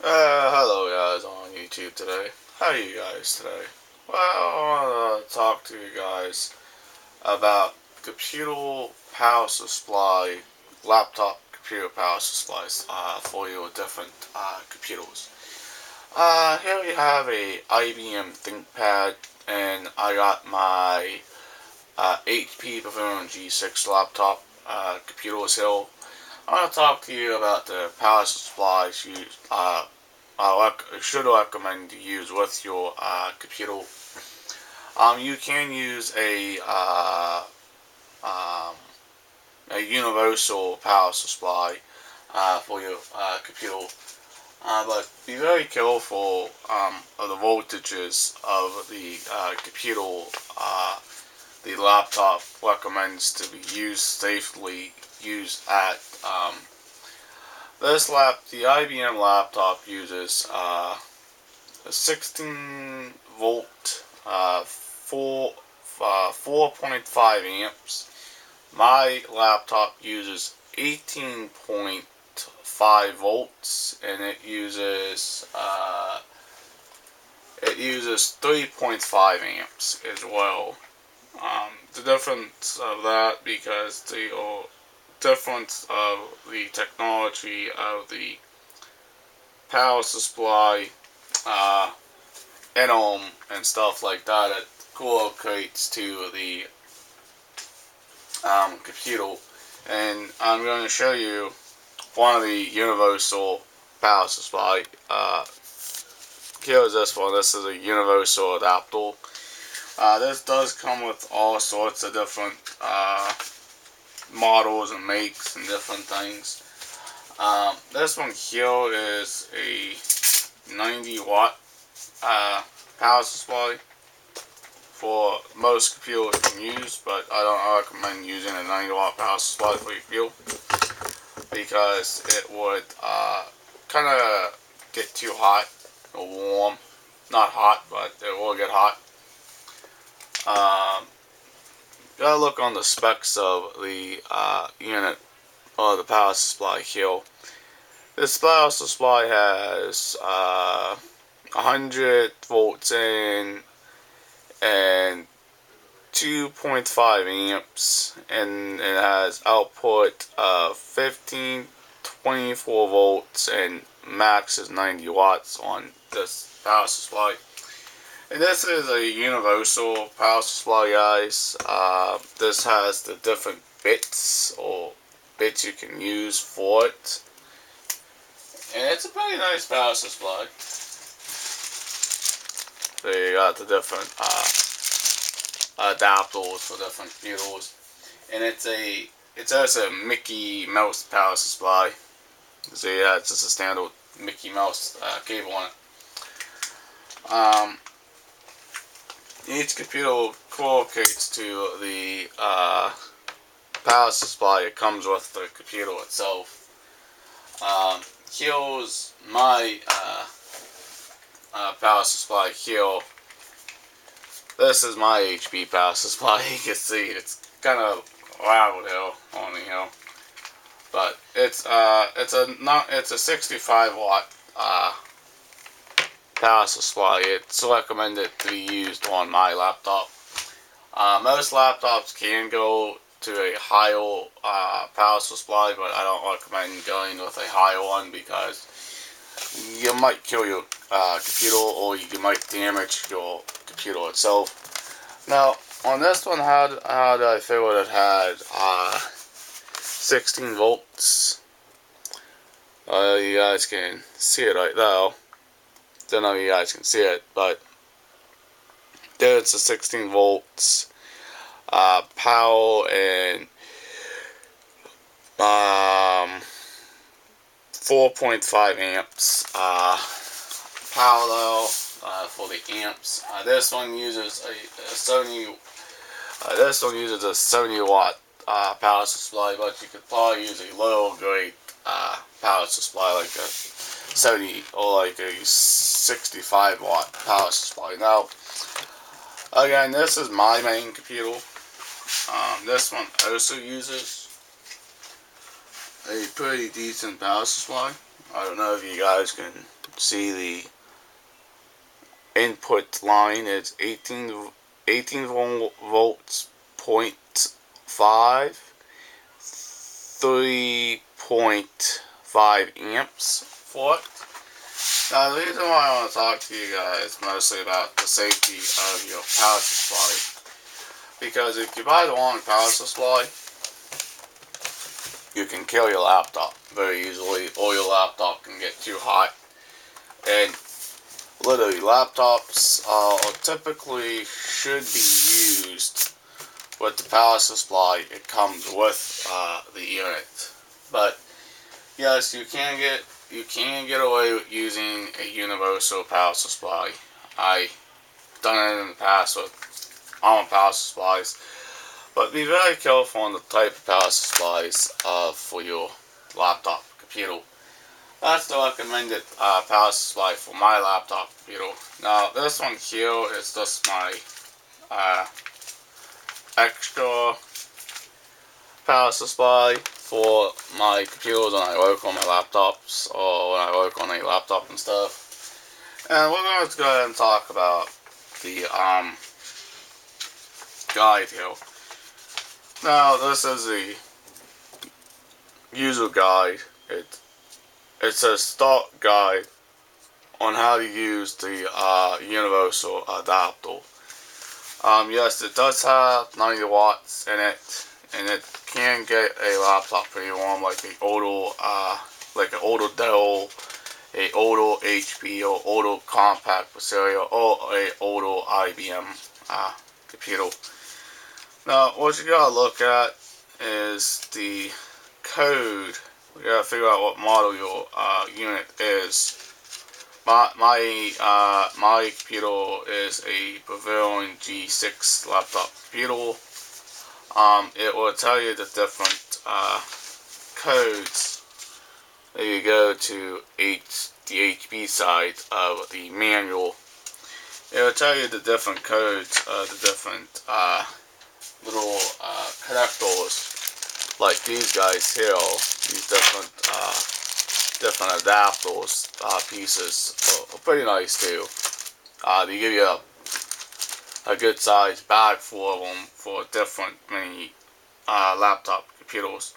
Hello guys on YouTube today. How are you guys today? Well, I want to talk to you guys about computer power supply, laptop computer power supplies for your different computers. Here we have a IBM ThinkPad, and I got my HP Pavilion G6 laptop computers here. I want to talk to you about the power supplies I should recommend to use with your computer. You can use um, a universal power supply for your computer, but be very careful of the voltages of the computer. The laptop recommends to be used safely, used at the IBM laptop uses a 16 volt, 4.5 amps. My laptop uses 18.5 volts, and it uses 3.5 amps as well. The difference of that, because the difference of the technology of the power supply, uh, and stuff like that, it correlates to the computer. And I'm going to show you one of the universal power supply. Here's this one. This is a universal adapter. This does come with all sorts of different models and makes and different things. This one here is a 90 watt power supply for most computers can use, but I don't recommend using a 90 watt power supply for your computer because it would kind of get too hot or warm. Not hot, but it will get hot. Gotta look on the specs of the unit or the power supply here. This power supply has 100 volts in and 2.5 amps, and it has output of 15, 24 volts, and max is 90 watts on this power supply. And this is a universal power supply, guys. This has the different bits or bits you can use for it. And it's a pretty nice power supply. So you got the different adapters for different computers. And it's also a Mickey Mouse power supply. So yeah, it's just a standard Mickey Mouse cable on it. Each computer correlates to the power supply it comes with the computer itself. Here's my power supply here. This is my HP power supply. You can see it's kind of loud here on the hill, but it's a 65 watt power supply. It's recommended to be used on my laptop. Most laptops can go to a higher power supply, but I don't recommend going with a higher one because you might kill your computer, or you might damage your computer itself. Now, on this one, how did I figure it had 16 volts? You guys can see it right now. Don't know if you guys can see it, but there it's a 16 volts power and 4.5 amps parallel for the amps. This one uses a 70. This one uses a 70 watt power supply, but you could probably use a lower grade power supply like a 70 or like a 65 watt power supply. Now, again, this is my main computer. This one also uses a pretty decent power supply. I don't know if you guys can see the input line is 18 volts, 0.5, 3.5 amps for it. Now, the reason why I want to talk to you guys mostly about the safety of your power supply, because if you buy the wrong power supply, you can kill your laptop very easily, or your laptop can get too hot. And literally, laptops typically should be used with the power supply it comes with the unit. But yes, you can get away with using a universal power supply. I've done it in the past with all power supplies. But be very careful on the type of power supplies for your laptop computer. That's the recommended power supply for my laptop computer. Now, this one here is just my extra power supply for my computers when I work on my laptops, or when I work on a laptop and stuff. And we're going to go ahead and talk about the guide here. Now, this is the user guide. It's a start guide on how to use the universal adapter. Yes, it does have 90 watts in it, and it can get a laptop pretty warm, like an older Dell, a older HP, or older compact Pacera, or a older IBM computer. Now, what you gotta look at is the code. We gotta figure out what model your unit is. My computer is a Bavarian G6 laptop computer. It will tell you the different codes. There you go to the HP side of the manual. It will tell you the different codes of the different little connectors, like these guys here. These different adapters pieces are pretty nice too. They give you a good size bag for them for different many laptop computers.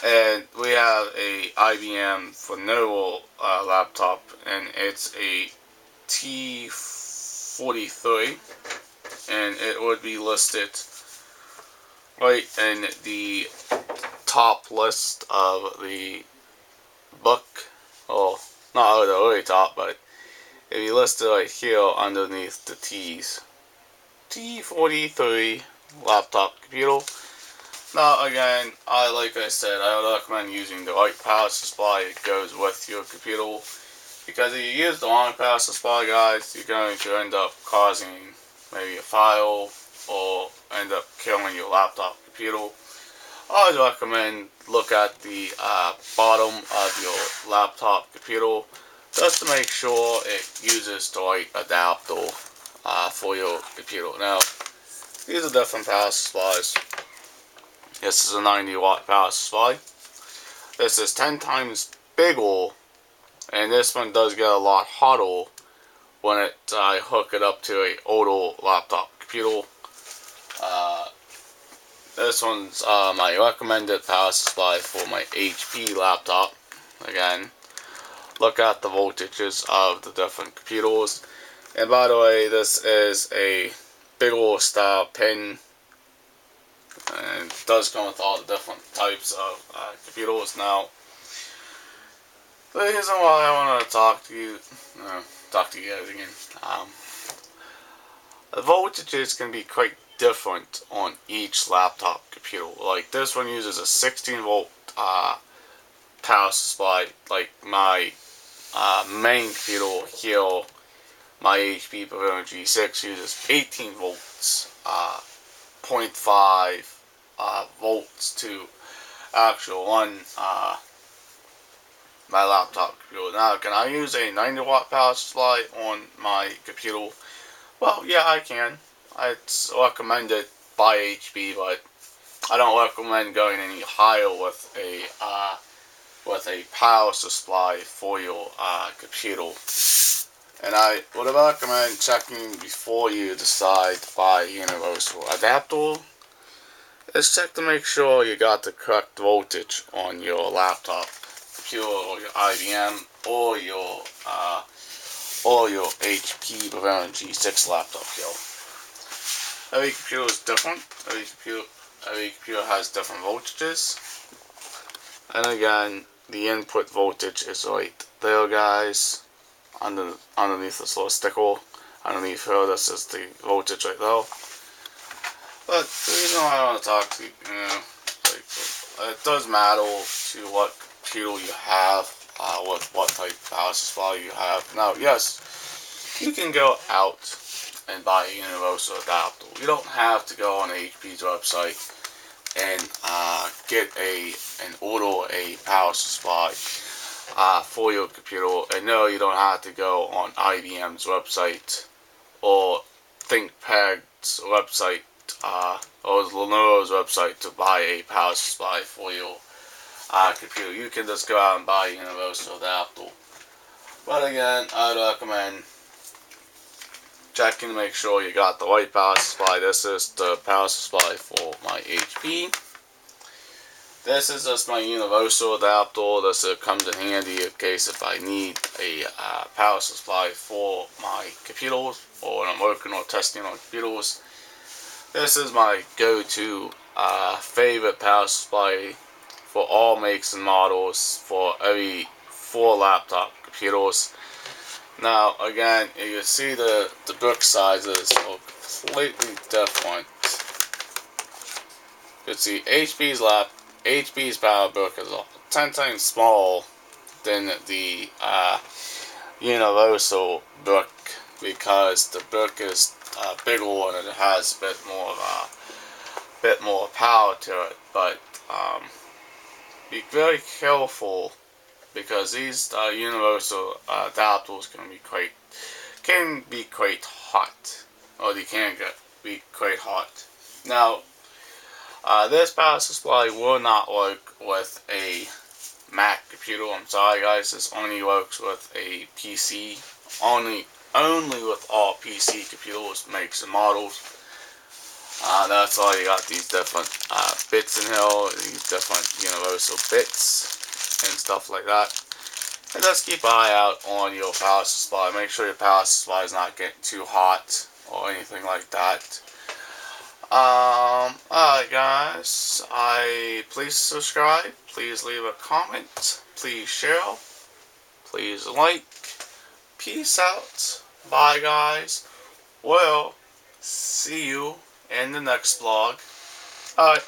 And we have a IBM Lenovo laptop, and it's a T43, and it would be listed right in the top list of the book. Well, not at the very top, but if you list it right here underneath the T's. T43 laptop computer. Now, again, like I said, I would recommend using the right power supply that goes with your computer, because if you use the wrong power supply, guys, you're going to end up causing maybe a fire, or end up killing your laptop computer. I would recommend look at the bottom of your laptop computer just to make sure it uses the right adapter for your computer. Now, these are different power supplies. This is a 90 watt power supply. This is 10 times bigger, and this one does get a lot hotter when I hook it up to an older laptop computer. This one's my recommended power supply for my HP laptop. Again, look at the voltages of the different computers. And by the way, this is a bigger style pin, and it does come with all the different types of computers. Now, the reason why I want to talk to you guys again, the voltages can be quite different on each laptop computer. Like this one uses a 16 volt power supply. Like my main computer here, my HP Pavilion G6 uses 18 volts, 0.5 volts to actual run my laptop computer. Now, can I use a 90 watt power supply on my computer? Well, yeah, I can. It's recommended by HP, but I don't recommend going any higher with a with a power supply for your computer. And I would recommend checking before you decide to buy a universal adapter. Is check to make sure you got the correct voltage on your laptop, computer, or your IBM, or your HP Pavilion G6 laptop here. Every computer is different. Every computer has different voltages. And again, the input voltage is right there, guys. Underneath this little sticker. Underneath here, this is the voltage right there. But the reason why I want to talk to you, it does matter to what computer you have, what type of power supply you have. Now, yes, you can go out and buy a universal adapter. You don't have to go on HP's website and order a power supply for your computer. And no, you don't have to go on IBM's website or ThinkPad's website or Lenovo's website to buy a power supply for your computer. You can just go out and buy a universal adapter. But again, I'd recommend checking to make sure you got the right power supply. This is the power supply for my HP. This is just my universal adapter. This comes in handy in case if I need a power supply for my computers or when I'm working or testing on computers. This is my go-to favorite power supply for all makes and models for every 4 laptop computers. Now, again, you can see the brick sizes are completely different. You can see HP's power brick is 10 times smaller than the universal brick because the brick is bigger and it has a bit more power to it. But be very careful because these universal adapters can be quite hot, or they can be quite hot. Now, this power supply will not work with a Mac computer. I'm sorry, guys. This only works with a PC. Only with all PC computers, makes and models. That's why you got these different bits in here, these different universal bits and stuff like that. And just keep an eye out on your power supply. Make sure your power supply is not getting too hot or anything like that. Alright, guys. Please subscribe. Please leave a comment. Please share. Please like. Peace out. Bye, guys. Well, see you in the next vlog. Alright.